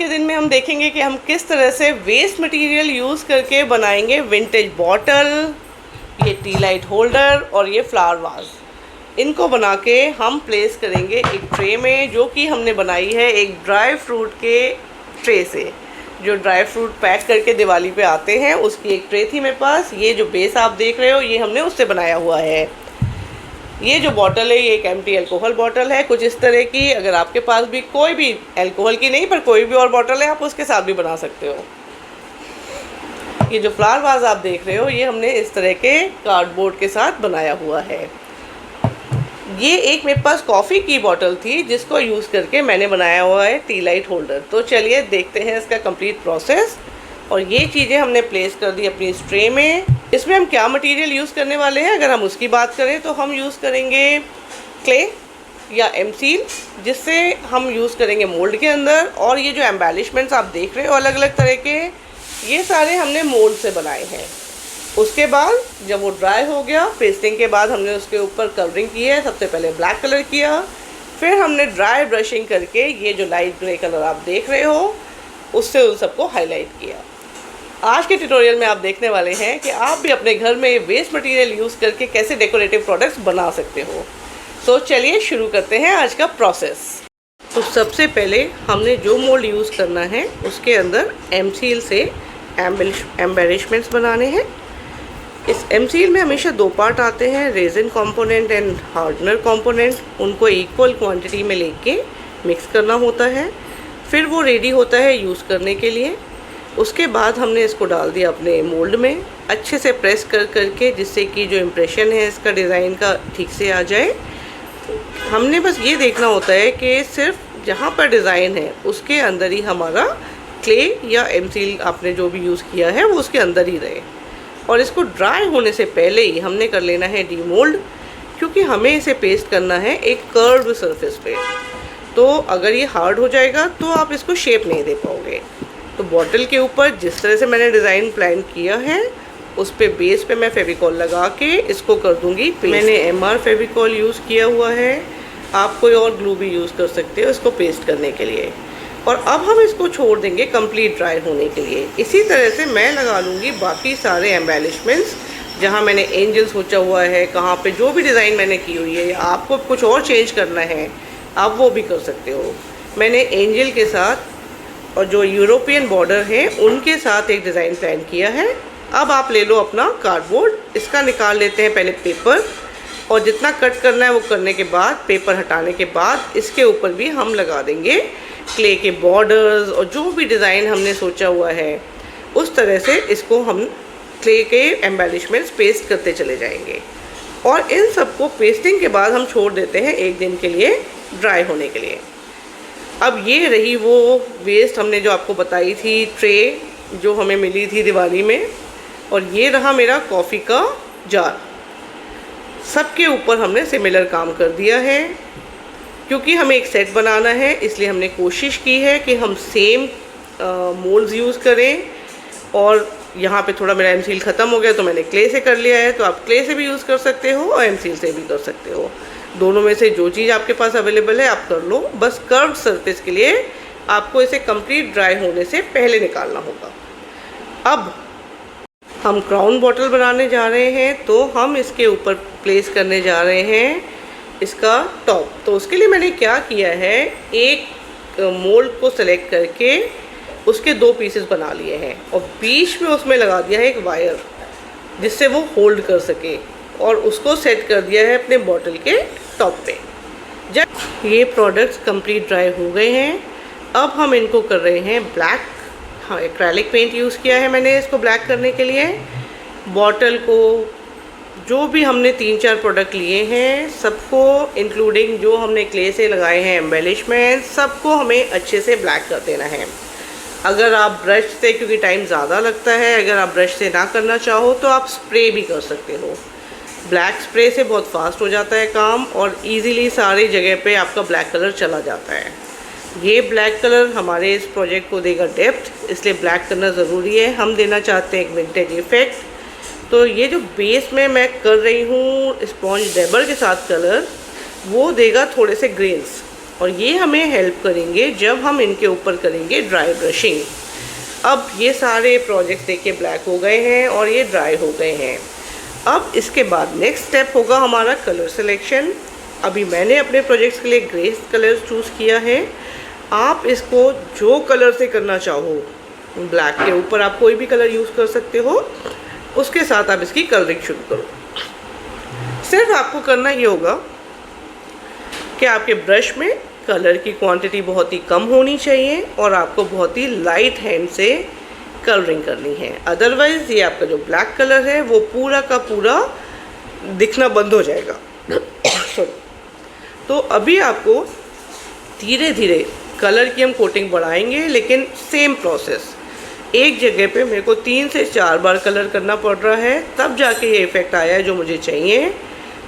के दिन में हम देखेंगे कि हम किस तरह से वेस्ट मटेरियल यूज़ करके बनाएंगे विंटेज बॉटल, ये टी लाइट होल्डर और ये फ्लावर वाज। इनको बना के हम प्लेस करेंगे एक ट्रे में, जो कि हमने बनाई है एक ड्राई फ्रूट के ट्रे से। जो ड्राई फ्रूट पैक करके दिवाली पे आते हैं उसकी एक ट्रे थी मेरे पास। ये जो बेस आप देख रहे हो ये हमने उससे बनाया हुआ है। ये जो बॉटल है ये एक एम्प्टी अल्कोहल बॉटल है, कुछ इस तरह की। अगर आपके पास भी कोई भी अल्कोहल की नहीं पर कोई भी और बॉटल है आप उसके साथ भी बना सकते हो। ये जो फ्लावर वाज आप देख रहे हो ये हमने इस तरह के कार्डबोर्ड के साथ बनाया हुआ है। ये एक मेरे पास कॉफ़ी की बॉटल थी जिसको यूज़ करके मैंने बनाया हुआ है टी लाइट होल्डर। तो चलिए देखते हैं इसका कंप्लीट प्रोसेस। और ये चीज़ें हमने प्लेस कर दी अपनी इस ट्रे में। इसमें हम क्या मटेरियल यूज़ करने वाले हैं, अगर हम उसकी बात करें तो हम यूज़ करेंगे क्ले या एमसील, जिससे हम यूज़ करेंगे मोल्ड के अंदर। और ये जो एम्बेलिशमेंट्स आप देख रहे हो अलग अलग तरह के, ये सारे हमने मोल्ड से बनाए हैं। उसके बाद जब वो ड्राई हो गया, पेस्टिंग के बाद हमने उसके ऊपर कवरिंग की है। सबसे पहले ब्लैक कलर किया, फिर हमने ड्राई ब्रशिंग करके ये जो लाइट ग्रे कलर आप देख रहे हो उससे उन सबको हाईलाइट किया। आज के ट्यूटोरियल में आप देखने वाले हैं कि आप भी अपने घर में वेस्ट मटेरियल यूज़ करके कैसे डेकोरेटिव प्रोडक्ट्स बना सकते हो। तो चलिए शुरू करते हैं आज का प्रोसेस। तो सबसे पहले हमने जो मोल्ड यूज़ करना है उसके अंदर एमसील से एम्बेलिशमेंट्स बनाने हैं। इस एमसील में हमेशा दो पार्ट आते हैं, resin component and hardener component. उनको इक्वल क्वांटिटी में लेके मिक्स करना होता है, फिर वो रेडी होता है यूज़ करने के लिए। उसके बाद हमने इसको डाल दिया अपने मोल्ड में, अच्छे से प्रेस कर करके, जिससे कि जो इम्प्रेशन है इसका डिज़ाइन का ठीक से आ जाए। हमने बस ये देखना होता है कि सिर्फ जहाँ पर डिज़ाइन है उसके अंदर ही हमारा क्ले या एमसील आपने जो भी यूज़ किया है वो उसके अंदर ही रहे। और इसको ड्राई होने से पहले ही हमने कर लेना है डीमोल्ड, क्योंकि हमें इसे पेस्ट करना है एक कर्व्ड सरफेस पे। तो अगर ये हार्ड हो जाएगा तो आप इसको शेप नहीं दे पाओगे। तो बॉटल के ऊपर जिस तरह से मैंने डिज़ाइन प्लान किया है उस पे बेस पे मैं फेविकॉल लगा के इसको कर दूंगी पेस्ट। मैंने एमआर फेविकॉल यूज़ किया हुआ है, आप कोई और ग्लू भी यूज़ कर सकते हो इसको पेस्ट करने के लिए। और अब हम इसको छोड़ देंगे कंप्लीट ड्राई होने के लिए। इसी तरह से मैं लगा लूँगी बाकी सारे एम्बेलिशमेंट्स, जहाँ मैंने एंजल सोचा हुआ है, कहाँ पे जो भी डिज़ाइन मैंने की हुई है, या आपको कुछ और चेंज करना है आप वो भी कर सकते हो। मैंने एंजल के साथ और जो यूरोपियन बॉर्डर है उनके साथ एक डिज़ाइन प्लान किया है। अब आप ले लो अपना कार्डबोर्ड, इसका निकाल लेते हैं पहले पेपर, और जितना कट करना है वो करने के बाद, पेपर हटाने के बाद इसके ऊपर भी हम लगा देंगे क्ले के बॉर्डर्स। और जो भी डिज़ाइन हमने सोचा हुआ है उस तरह से इसको हम क्ले के एम्बेलिशमेंट्स पेस्ट करते चले जाएंगे। और इन सबको पेस्टिंग के बाद हम छोड़ देते हैं एक दिन के लिए ड्राई होने के लिए। अब ये रही वो वेस्ट हमने जो आपको बताई थी ट्रे जो हमें मिली थी दिवाली में, और ये रहा मेरा कॉफ़ी का जार। सबके ऊपर हमने सिमिलर काम कर दिया है। क्योंकि हमें एक सेट बनाना है इसलिए हमने कोशिश की है कि हम सेम मोल्ड्स यूज़ करें। और यहाँ पे थोड़ा मेरा एमसील ख़त्म हो गया तो मैंने क्ले से कर लिया है, तो आप क्ले से भी यूज़ कर सकते हो और एमसील से भी कर सकते हो। दोनों में से जो चीज़ आपके पास अवेलेबल है आप कर लो। बस कर्व सरफेस के लिए आपको इसे कंप्लीट ड्राई होने से पहले निकालना होगा। अब हम क्राउन बॉटल बनाने जा रहे हैं, तो हम इसके ऊपर प्लेस करने जा रहे हैं इसका टॉप। तो उसके लिए मैंने क्या किया है, एक मोल्ड को सेलेक्ट करके उसके दो पीसेस बना लिए हैं और बीच में उसमें लगा दिया है एक वायर जिससे वो होल्ड कर सके, और उसको सेट कर दिया है अपने बॉटल के टॉप पे। जब ये प्रोडक्ट्स कंप्लीट ड्राई हो गए हैं, अब हम इनको कर रहे हैं ब्लैक। हाँ, एक्रेलिक पेंट यूज़ किया है मैंने इसको ब्लैक करने के लिए। बॉटल को जो भी हमने 3-4 प्रोडक्ट लिए हैं सबको, इंक्लूडिंग जो हमने क्ले से लगाए हैं एम्बेलिशमेंट, सबको हमें अच्छे से ब्लैक कर देना है। अगर आप ब्रश से, क्योंकि टाइम ज़्यादा लगता है, अगर आप ब्रश से ना करना चाहो तो आप स्प्रे भी कर सकते हो। ब्लैक स्प्रे से बहुत फास्ट हो जाता है काम और इजीली सारी जगह पे आपका ब्लैक कलर चला जाता है। ये ब्लैक कलर हमारे इस प्रोजेक्ट को देगा डेप्थ, इसलिए ब्लैक करना ज़रूरी है। हम देना चाहते हैं एक विंटेज इफ़ेक्ट। तो ये जो बेस में मैं कर रही हूँ स्पॉन्ज डेबर के साथ कलर, वो देगा थोड़े से ग्रेन्स। और ये हमें हेल्प करेंगे जब हम इनके ऊपर करेंगे ड्राई ब्रशिंग। अब ये सारे प्रोजेक्ट्स देखिए ब्लैक हो गए हैं और ये ड्राई हो गए हैं। अब इसके बाद नेक्स्ट स्टेप होगा हमारा कलर सिलेक्शन। अभी मैंने अपने प्रोजेक्ट्स के लिए ग्रे कलर चूज़ किया है। आप इसको जो कलर से करना चाहो, ब्लैक के ऊपर आप कोई भी कलर यूज़ कर सकते हो, उसके साथ आप इसकी कलरिंग शुरू करो। सिर्फ आपको करना ये होगा कि आपके ब्रश में कलर की क्वांटिटी बहुत ही कम होनी चाहिए और आपको बहुत ही लाइट हैंड से कलरिंग करनी है। अदरवाइज़ ये आपका जो ब्लैक कलर है वो पूरा का पूरा दिखना बंद हो जाएगा। तो अभी आपको धीरे धीरे कलर की हम कोटिंग बढ़ाएंगे, लेकिन सेम प्रोसेस। एक जगह पे मेरे को 3 से 4 बार कलर करना पड़ रहा है, तब जाके ये इफ़ेक्ट आया है जो मुझे चाहिए।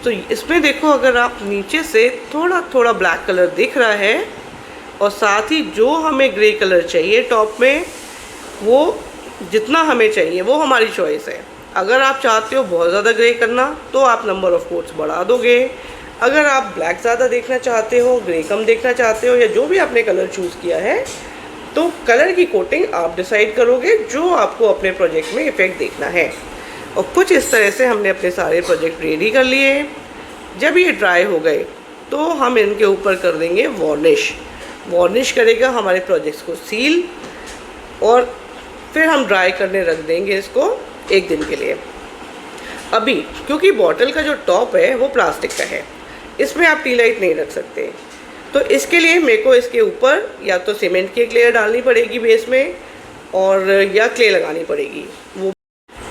तो इसमें देखो, अगर आप नीचे से थोड़ा थोड़ा ब्लैक कलर दिख रहा है और साथ ही जो हमें ग्रे कलर चाहिए टॉप में, वो जितना हमें चाहिए वो हमारी चॉइस है। अगर आप चाहते हो बहुत ज़्यादा ग्रे करना तो आप नंबर ऑफ़ कोट्स बढ़ा दोगे। अगर आप ब्लैक ज़्यादा देखना चाहते हो, ग्रे कम देखना चाहते हो, या जो भी आपने कलर चूज़ किया है, तो कलर की कोटिंग आप डिसाइड करोगे जो आपको अपने प्रोजेक्ट में इफ़ेक्ट देखना है। और कुछ इस तरह से हमने अपने सारे प्रोजेक्ट रेडी कर लिए। जब ये ड्राई हो गए तो हम इनके ऊपर कर देंगे वार्निश। वार्निश करेगा हमारे प्रोजेक्ट्स को सील, और फिर हम ड्राई करने रख देंगे इसको 1 दिन के लिए। अभी क्योंकि बॉटल का जो टॉप है वो प्लास्टिक का है, इसमें आप टी लाइट नहीं रख सकते, तो इसके लिए मेरे को इसके ऊपर या तो सीमेंट की एक लेयर डालनी पड़ेगी बेस में, और या क्ले लगानी पड़ेगी। वो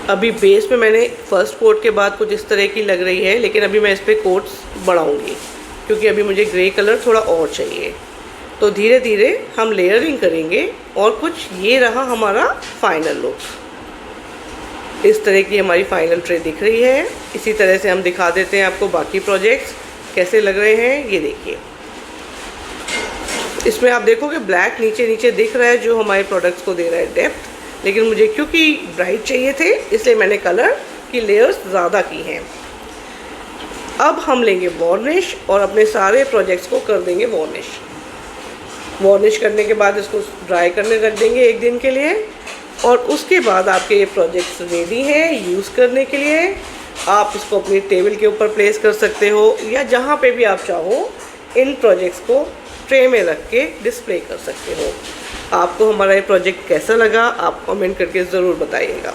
अभी बेस में मैंने फर्स्ट कोट के बाद कुछ इस तरह की लग रही है, लेकिन अभी मैं इस पर कोट्स बढ़ाऊँगी क्योंकि अभी मुझे ग्रे कलर थोड़ा और चाहिए। तो धीरे धीरे हम लेयरिंग करेंगे और कुछ ये रहा हमारा फाइनल लुक। इस तरह की हमारी फाइनल ट्रे दिख रही है। इसी तरह से हम दिखा देते हैं आपको बाकी प्रोजेक्ट्स कैसे लग रहे हैं। ये देखिए, इसमें आप देखोगे ब्लैक नीचे नीचे दिख रहा है जो हमारे प्रोडक्ट्स को दे रहा है डेप्थ, लेकिन मुझे क्योंकि ब्राइट चाहिए थे इसलिए मैंने कलर की लेयर्स ज़्यादा की हैं। अब हम लेंगे वार्निश और अपने सारे प्रोजेक्ट्स को कर देंगे वार्निश। वार्निश करने के बाद इसको ड्राई करने रख देंगे 1 दिन के लिए, और उसके बाद आपके ये प्रोजेक्ट्स रेडी हैं यूज़ करने के लिए। आप इसको अपनी टेबल के ऊपर प्लेस कर सकते हो, या जहाँ पे भी आप चाहो इन प्रोजेक्ट्स को ट्रे में रख के डिस्प्ले कर सकते हो। आपको हमारा ये प्रोजेक्ट कैसा लगा आप कमेंट करके ज़रूर बताइएगा।